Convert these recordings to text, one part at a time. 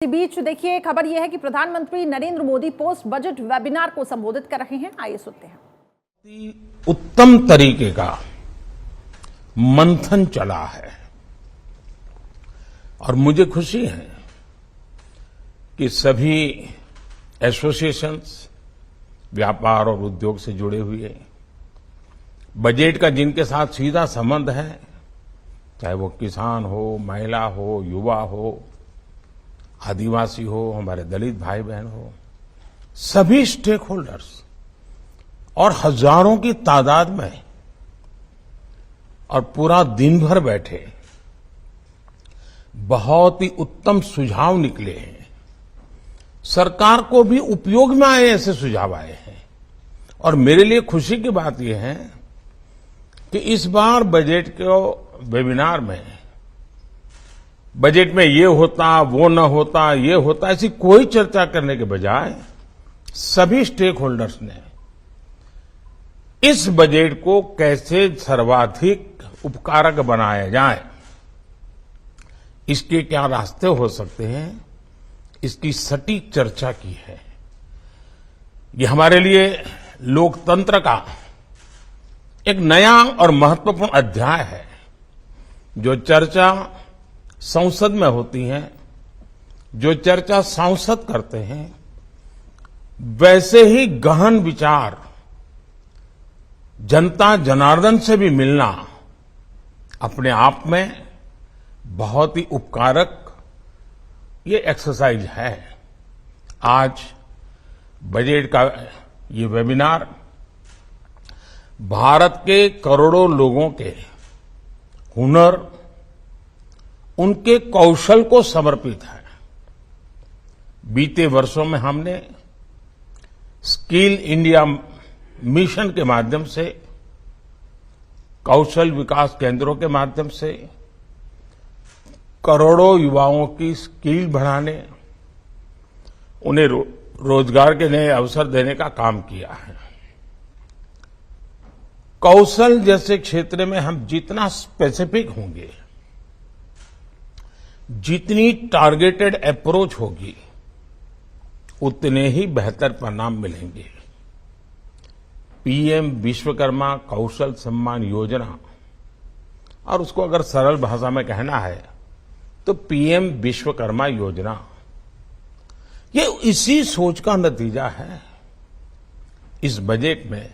इसी बीच देखिए खबर यह है कि प्रधानमंत्री Narendra Modi post budget webinar को संबोधित कर रहे हैं। आइए सुनते हैं। उत्तम तरीके का मंथन चला है और मुझे खुशी है कि सभी एसोसिएशंस व्यापार और उद्योग से जुड़े हुए बजट का जिनके साथ सीधा संबंध है, चाहे वो किसान हो, महिला हो, युवा हो, आदिवासी हो, हमारे दलित भाई बहन हो, सभी स्टेक होल्डर्स और हजारों की तादाद में और पूरा दिन भर बैठे बहुत ही उत्तम सुझाव निकले हैं। सरकार को भी उपयोग में आए ऐसे सुझाव आए हैं और मेरे लिए खुशी की बात यह है कि इस बार बजट के वेबिनार में बजट में ये होता, वो न होता, ये होता, ऐसी कोई चर्चा करने के बजाय सभी स्टेक होल्डर्स ने इस बजट को कैसे सर्वाधिक उपकारक बनाया जाए, इसके क्या रास्ते हो सकते हैं, इसकी सटीक चर्चा की है। ये हमारे लिए लोकतंत्र का एक नया और महत्वपूर्ण अध्याय है। जो चर्चा संसद में होती है, जो चर्चा सांसद करते हैं, वैसे ही गहन विचार जनता जनार्दन से भी मिलना अपने आप में बहुत ही उपकारक ये एक्सरसाइज है। आज बजट का ये वेबिनार भारत के करोड़ों लोगों के हुनर, उनके कौशल को समर्पित है। बीते वर्षों में हमने स्किल इंडिया मिशन के माध्यम से, कौशल विकास केंद्रों के माध्यम से करोड़ों युवाओं की स्किल बढ़ाने, उन्हें रोजगार के नए अवसर देने का काम किया है। कौशल जैसे क्षेत्र में हम जितना स्पेसिफिक होंगे, जितनी टारगेटेड अप्रोच होगी, उतने ही बेहतर परिणाम मिलेंगे। पीएम विश्वकर्मा कौशल सम्मान योजना, और उसको अगर सरल भाषा में कहना है तो पीएम विश्वकर्मा योजना, ये इसी सोच का नतीजा है। इस बजट में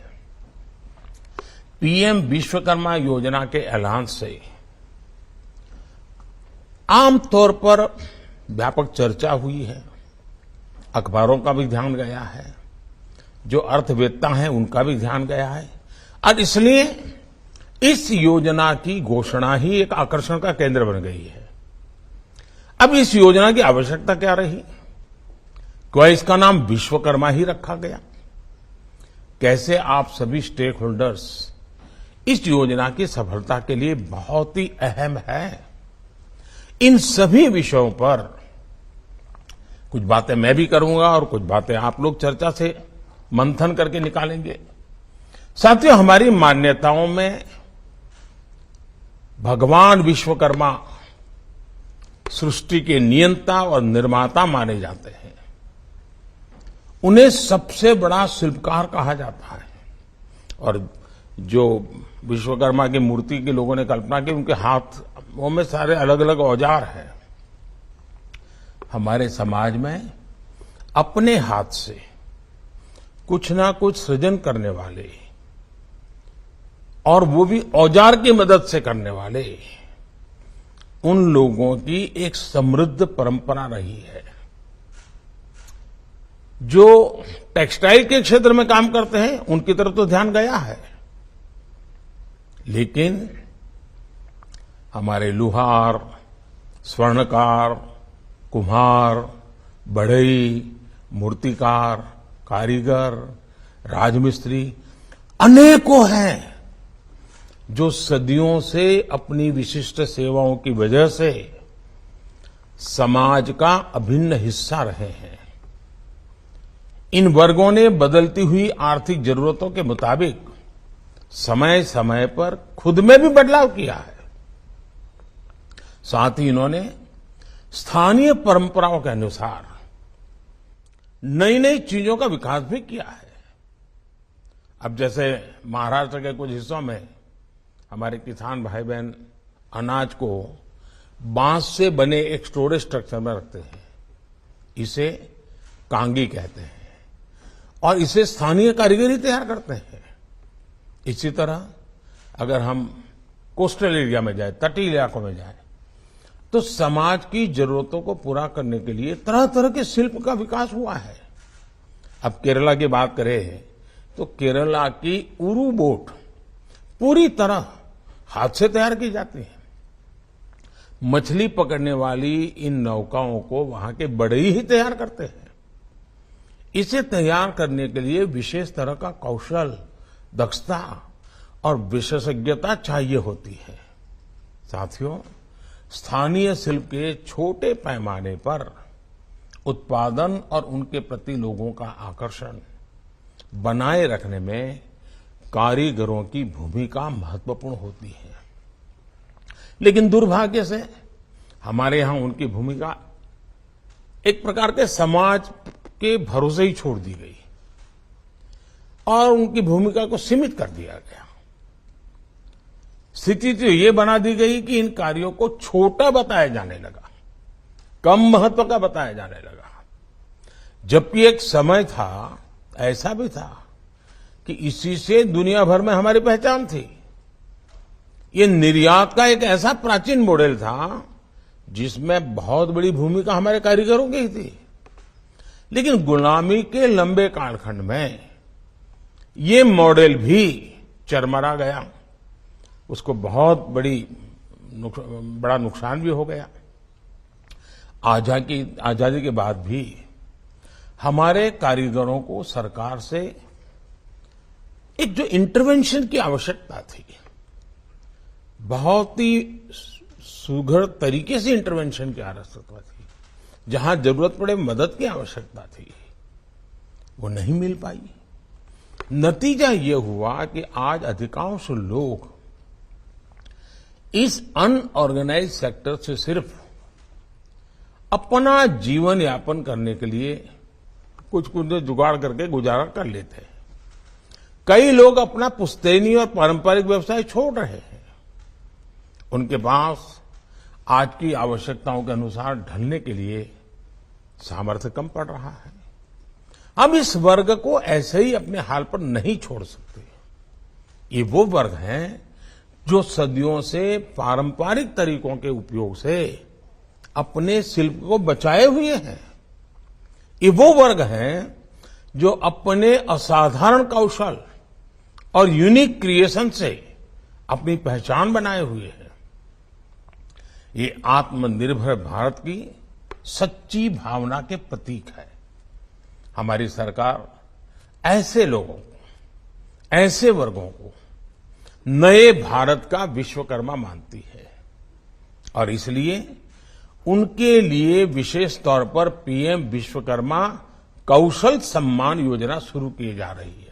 पीएम विश्वकर्मा योजना के ऐलान से आमतौर पर व्यापक चर्चा हुई है, अखबारों का भी ध्यान गया है, जो अर्थवेत्ता हैं उनका भी ध्यान गया है, और इसलिए इस योजना की घोषणा ही एक आकर्षण का केंद्र बन गई है। अब इस योजना की आवश्यकता क्या रही? क्यों इसका नाम विश्वकर्मा ही रखा गया? कैसे आप सभी स्टेक होल्डर्स इस योजना की सफलता के लिए बहुत ही अहम है। इन सभी विषयों पर कुछ बातें मैं भी करूंगा और कुछ बातें आप लोग चर्चा से मंथन करके निकालेंगे। साथियों, हमारी मान्यताओं में भगवान विश्वकर्मा सृष्टि के नियंता और निर्माता माने जाते हैं। उन्हें सबसे बड़ा शिल्पकार कहा जाता है और जो विश्वकर्मा की मूर्ति के लोगों ने कल्पना की, उनके हाथों में सारे अलग अलग औजार हैं। हमारे समाज में अपने हाथ से कुछ ना कुछ सृजन करने वाले, और वो भी औजार की मदद से करने वाले, उन लोगों की एक समृद्ध परंपरा रही है। जो टेक्सटाइल के क्षेत्र में काम करते हैं उनकी तरफ तो ध्यान गया है, लेकिन हमारे लुहार, स्वर्णकार, कुम्हार, बढ़ई, मूर्तिकार, कारीगर, राजमिस्त्री अनेकों हैं जो सदियों से अपनी विशिष्ट सेवाओं की वजह से समाज का अभिन्न हिस्सा रहे हैं। इन वर्गों ने बदलती हुई आर्थिक जरूरतों के मुताबिक समय समय पर खुद में भी बदलाव किया है। साथ ही इन्होंने स्थानीय परंपराओं के अनुसार नई नई चीजों का विकास भी किया है। अब जैसे महाराष्ट्र के कुछ हिस्सों में हमारे किसान भाई बहन अनाज को बांस से बने एक स्टोरेज स्ट्रक्चर में रखते हैं। इसे कांगी कहते हैं और इसे स्थानीय कारीगरी तैयार करते हैं। इसी तरह अगर हम कोस्टल एरिया में जाए, तटीय इलाकों में जाए, तो समाज की जरूरतों को पूरा करने के लिए तरह तरह के शिल्प का विकास हुआ है। अब केरला की बात करें तो केरला की उरू बोट पूरी तरह हाथ से तैयार की जाती है। मछली पकड़ने वाली इन नौकाओं को वहां के बढ़ई ही तैयार करते हैं। इसे तैयार करने के लिए विशेष तरह का कौशल, दक्षता और विशेषज्ञता चाहिए होती है। साथियों, स्थानीय शिल्प के छोटे पैमाने पर उत्पादन और उनके प्रति लोगों का आकर्षण बनाए रखने में कारीगरों की भूमिका महत्वपूर्ण होती है। लेकिन दुर्भाग्य से हमारे यहां उनकी भूमिका एक प्रकार के समाज के भरोसे ही छोड़ दी गई और उनकी भूमिका को सीमित कर दिया गया। स्थिति तो ये बना दी गई कि इन कार्यों को छोटा बताया जाने लगा, कम महत्व का बताया जाने लगा। जबकि एक समय था, ऐसा भी था कि इसी से दुनिया भर में हमारी पहचान थी। ये निर्यात का एक ऐसा प्राचीन मॉडल था जिसमें बहुत बड़ी भूमिका हमारे कारीगरों की थी। लेकिन गुलामी के लंबे कालखंड में ये मॉडल भी चरमरा गया, उसको बहुत बड़ा नुकसान भी हो गया। आजादी के बाद भी हमारे कारीगरों को सरकार से एक जो इंटरवेंशन की आवश्यकता थी, बहुत ही सुघड़ तरीके से इंटरवेंशन की आवश्यकता थी, जहां जरूरत पड़े मदद की आवश्यकता थी, वो नहीं मिल पाई। नतीजा ये हुआ कि आज अधिकांश लोग इस अनऑर्गेनाइज सेक्टर से सिर्फ अपना जीवन यापन करने के लिए कुछ जुगाड़ करके गुजारा कर लेते हैं। कई लोग अपना पुश्तैनी और पारंपरिक व्यवसाय छोड़ रहे हैं। उनके पास आज की आवश्यकताओं के अनुसार ढलने के लिए सामर्थ्य कम पड़ रहा है। हम इस वर्ग को ऐसे ही अपने हाल पर नहीं छोड़ सकते। ये वो वर्ग हैं जो सदियों से पारंपरिक तरीकों के उपयोग से अपने शिल्प को बचाए हुए हैं। ये वो वर्ग हैं जो अपने असाधारण कौशल और यूनिक क्रिएशन से अपनी पहचान बनाए हुए हैं। ये आत्मनिर्भर भारत की सच्ची भावना के प्रतीक है। हमारी सरकार ऐसे लोगों को, ऐसे वर्गों को नए भारत का विश्वकर्मा मानती है और इसलिए उनके लिए विशेष तौर पर पीएम विश्वकर्मा कौशल सम्मान योजना शुरू की जा रही है।